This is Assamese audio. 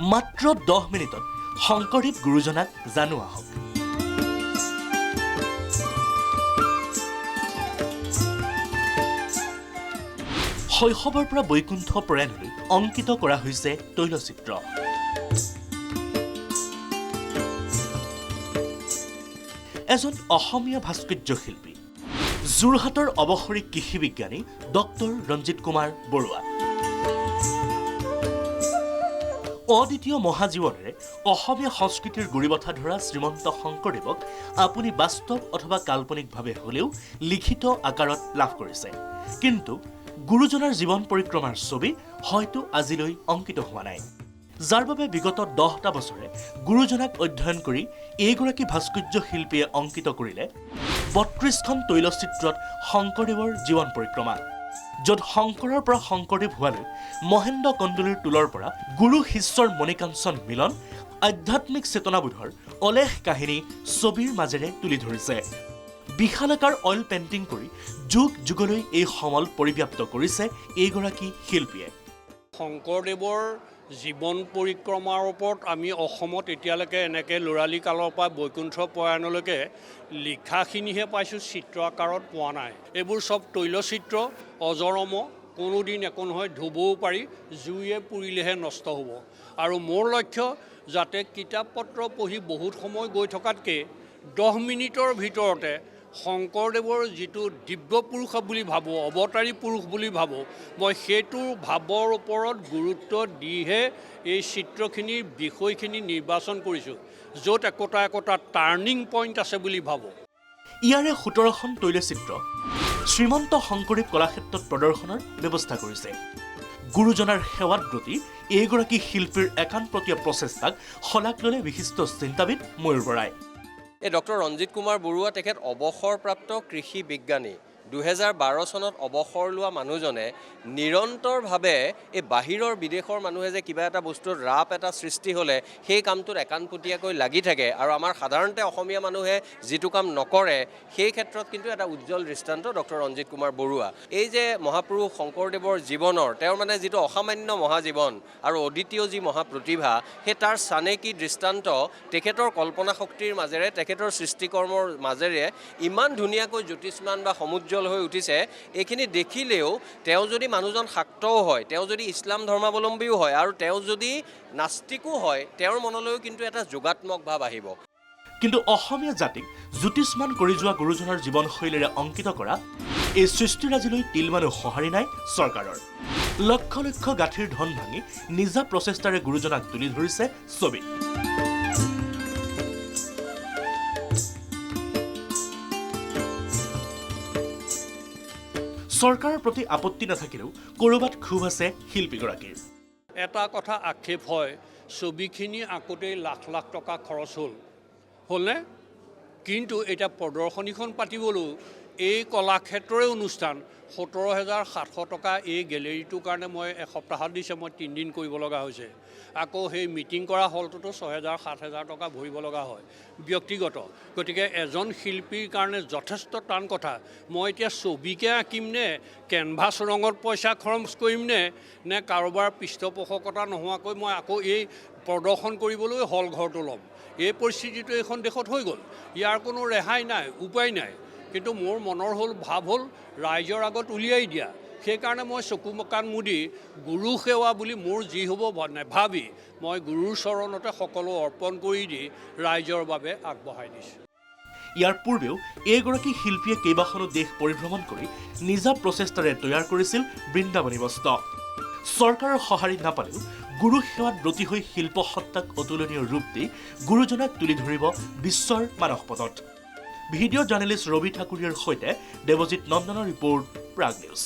মাত্ৰ 10 মিনিটত শংকৰদেৱ গুৰুজনাক জানো আহক। শৈশৱৰ পৰা বৈকুণ্ঠ প্ৰয়াণলৈ অংকিত কৰা হৈছে তৈলচিত্ৰ। এজন অসমীয়া ভাস্কৰ্য শিল্পী, যোৰহাটৰ অৱসৰী কৃষি বিজ্ঞানী ডক্টৰ ৰঞ্জিত কুমাৰ বৰুৱা। অদ্বিতীয় মহাজীৱনেৰে অসমীয়া সংস্কৃতিৰ গুৰিবঠা ধৰা শ্ৰীমন্ত শংকৰদেৱক আপুনি বাস্তৱ অথবা কাল্পনিকভাৱে হ'লেও লিখিত আকাৰত লাভ কৰিছে, কিন্তু গুৰুজনাৰ জীৱন পৰিক্ৰমাৰ ছবি হয়তো আজিলৈ অংকিত হোৱা নাই, যাৰ বাবে বিগত 10টা বছৰে গুৰুজনাক অধ্যয়ন কৰি এইগৰাকী ভাস্কৰ্য শিল্পীয়ে অংকিত কৰিলে 32খন তৈলচিত্ৰত শংকৰদেৱৰ জীৱন পৰিক্ৰমা, য'ত শংকৰৰ পৰা শংকৰদেৱ হোৱালৈ মহেন্দ্ৰ কন্দলীৰ টোলৰ পৰা গুৰু শিষ্যৰ মণিকাঞ্চন মিলন, আধ্যাত্মিক চেতনাবোধৰ অলেখ কাহিনী ছবিৰ মাজেৰে তুলি ধৰিছে। বিশালাকাৰ অইল পেইণ্টিং কৰি যুগ যুগলৈ এই সমল পৰিব্যাপ্ত কৰিছে এইগৰাকী শিল্পীয়ে। শংকৰদেৱৰ জীৱন পৰিক্ৰমাৰ ওপৰত আমি অসমত এতিয়ালৈকে এনেকৈ ল'ৰালি কালৰ পৰা বৈকুণ্ঠ প্ৰয়াণলৈকে লিখাখিনিহে পাইছোঁ, চিত্ৰ আকাৰত পোৱা নাই। এইবোৰ চব তৈলচিত্ৰ, অজৰম, কোনোদিন একো নহয়, ধুবও পাৰি, জুইয়ে পুৰিলেহে নষ্ট হ'ব। আৰু মোৰ লক্ষ্য যাতে কিতাপ পত্ৰ পঢ়ি বহুত সময় গৈ থকাতকৈ 10 মিনিটৰ ভিতৰতে শংকৰদেৱৰ যিটো দিব্য পুৰুষ বুলি ভাবোঁ, অৱতাৰী পুৰুষ বুলি ভাবোঁ, মই সেইটো ভাৱৰ ওপৰত গুৰুত্ব দিহে এই চিত্ৰখিনিৰ বিষয়খিনি নিৰ্বাচন কৰিছোঁ, য'ত একোটা একোটা টাৰ্ণিং পইণ্ট আছে বুলি ভাবোঁ। ইয়াৰে 17খন তৈলচিত্ৰ শ্ৰীমন্ত শংকৰদেৱ কলাক্ষেত্ৰত প্ৰদৰ্শনৰ ব্যৱস্থা কৰিছে। গুৰুজনাৰ সেৱাত ব্ৰতী এইগৰাকী শিল্পীৰ একান্তপতীয়া প্ৰচেষ্টাক শলাগ ল'লে বিশিষ্ট চিন্তাবিদ ময়ূৰ বৰাই। এই ডক্টৰ ৰঞ্জিত কুমাৰ বৰুৱা তেখেত অৱসৰপ্ৰাপ্ত কৃষি বিজ্ঞানী। 2012 চনত অৱসৰ লোৱা মানুহজনে নিৰন্তৰভাৱে এই বাহিৰৰ বিদেশৰ মানুহে যে কিবা এটা বস্তুত ৰাপ এটা সৃষ্টি হ'লে সেই কামটোত একান্তপতীয়াকৈ লাগি থাকে, আৰু আমাৰ সাধাৰণতে অসমীয়া মানুহে যিটো কাম নকৰে সেই ক্ষেত্ৰত কিন্তু এটা উজ্জ্বল দৃষ্টান্ত ডক্টৰ ৰঞ্জিত কুমাৰ বৰুৱা। এই যে মহাপুৰুষ শংকৰদেৱৰ জীৱনৰ, তেওঁৰ মানে যিটো অসামান্য মহাজীৱন আৰু অদ্বিতীয় যি মহাপ্ৰতিভা, সেই তাৰ চানেকি দৃষ্টান্ত তেখেতৰ কল্পনা শক্তিৰ মাজেৰে, তেখেতৰ সৃষ্টিকৰ্মৰ মাজেৰে ইমান ধুনীয়াকৈ জ্যোতিষ্মান বা সমুজ্জ্বল হৈ উঠিছে। এইখিনি দেখিলেও তেওঁ যদি মানুহজন শাক্তও হয়, তেওঁ যদি ইছলাম ধৰ্মাৱলম্বীও হয়, আৰু তেওঁ যদি নাস্তিকো হয়, তেওঁৰ মনলৈও কিন্তু এটা যোগাত্মক ভাৱ আহিব। কিন্তু অসমীয়া জাতিক জ্যোতিষ্মান কৰি যোৱা গুৰুজনাৰ জীৱনশৈলীৰে অংকিত কৰা এই সৃষ্টিৰাজিলৈ তিলমানো সঁহাৰি নাই চৰকাৰৰ। লক্ষ লক্ষ গাঁঠিৰ ধন ভাঙি নিজা প্ৰচেষ্টাৰে গুৰুজনাক তুলি ধৰিছে ছবিত। চৰকাৰৰ প্ৰতি আপত্তি নাথাকিলেও ক'ৰবাত ক্ষোভ আছে শিল্পীগৰাকীৰ। এটা কথা আক্ষেপ হয়, ছবিখিনি আকোতেই লাখ লাখ টকা খৰচ হ'লনে? কিন্তু এতিয়া প্ৰদৰ্শনীখন পাতিবলৈও এই কলাক্ষেত্ৰৰে অনুষ্ঠান 17,700 টকা এই গেলেৰীটোৰ কাৰণে মই এসপ্তাহত দিছে, মই 3 দিন কৰিব লগা হৈছে। আকৌ সেই মিটিং কৰা হলটোতো 6,000-7,000 টকা ভৰিব লগা হয় ব্যক্তিগত। গতিকে এজন শিল্পীৰ কাৰণে যথেষ্ট টান কথা। মই এতিয়া ছবিকে আঁকিম নে, কেনভাছ ৰঙত পইচা খৰচ কৰিম নে কাৰোবাৰ পৃষ্ঠপোষকতা নোহোৱাকৈ মই আকৌ এই প্ৰদৰ্শন কৰিবলৈ হল ঘৰটো ল'ম? এই পৰিস্থিতিটো এইখন দেশত হৈ গ'ল। ইয়াৰ কোনো ৰেহাই নাই, উপায় নাই। কিন্তু মোৰ মনৰ ভাৱ হ'ল ৰাইজৰ আগত উলিয়াই দিয়া। সেইকাৰণে মই চকু কাণ মুদি গুৰু সেৱা বুলি মোৰ যি হ'ব ভাবি মই গুৰুৰ চৰণতে সকলো অৰ্পণ কৰি দি ৰাইজৰ বাবে আগবঢ়াই দিছোঁ। ইয়াৰ পূৰ্বেও এইগৰাকী শিল্পীয়ে কেইবাখনো দেশ পৰিভ্ৰমণ কৰি নিজা প্ৰচেষ্টাৰে তৈয়াৰ কৰিছিল বৃন্দাবনী বস্ত্ৰ। চৰকাৰৰ সঁহাৰি নাপালেও গুৰু সেৱাত ব্ৰতী হৈ শিল্প সত্তাক অতুলনীয় ৰূপ দি গুৰুজনাক তুলি ধৰিব বিশ্বৰ মানসপটত। ভিডিঅ' জাৰ্নেলিষ্ট ৰবি ঠাকুৰীয়াৰ সৈতে দেৱজিৎ নন্দনৰ ৰিপৰ্ট, প্ৰাগ নিউজ।